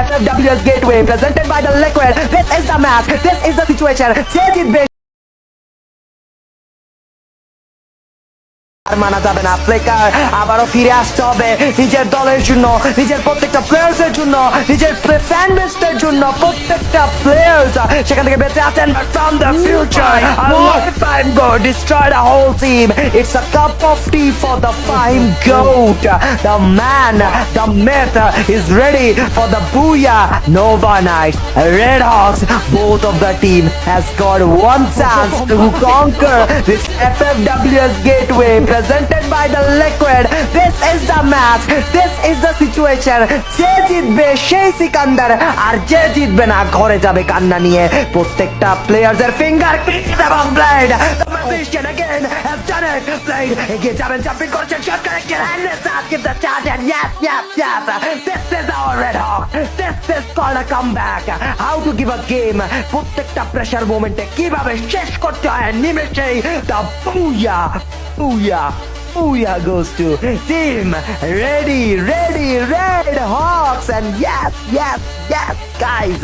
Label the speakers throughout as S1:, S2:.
S1: FFWS Gateway presented by the Liquid. This is the match. This is the situation. Change it, আর মানা যাবে না। ফ্লেকার আবারও ফিরে আসতে হবে নিজের দলের জন্য, নিজের প্রত্যেকটা প্লেয়ার্স এর জন্য, নিজের ফ্যান বেসদের জন্য। প্রত্যেকটা প্লেয়ার্স সেখান থেকে বেঁচে আছেন from the future. Fine goat destroy the whole team. It's a cup of tea for the fine goat. The man, the myth is ready for the booyah. Nova Knights, Red Hawks, both of the team has got one chance to conquer this FFWS Gateway presented by the Liquid. This is the match. This is the situation. যে জিতবে সেই সিকান্দার, আর যে জিতবে না ঘরে যাবে কান্না নিয়ে। প্রত্যেকটা প্লেয়ার্স এর ফিঙ্গার এবং blade. The magician again has done it. Blade এগিয়ে যাবেন, জাম্পিং করছেন, shot connected, and let's not give the chance. And yes. This is our Red Hawk. This is called a comeback. How to give a game. প্রত্যেকটা pressure মোমেন্টে কিভাবে শেষ করতে হয় নিমেষেই। The Booyah goes to team ready, Red Hawks. And yes, guys,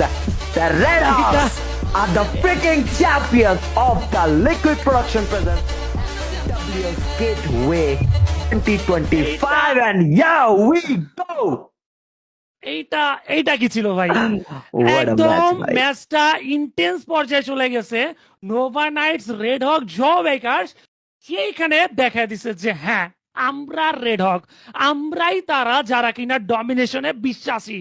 S1: the Red Hawks are the freaking champions of the Liquid Production present WS Gateway 2025. And here we go.
S2: এইটা কি ছিল ভাই? একদম ম্যাচটা ইন্টেন্স পর্যায়ে চলে গেছে। নোভা নাইটস, রেড হক, জ বেকার্স সেইখানে দেখা দিছে যে হ্যাঁ আমরা রেড হক, আমরাই তারা যারা কিনা ডমিনেশনে বিশ্বাসী।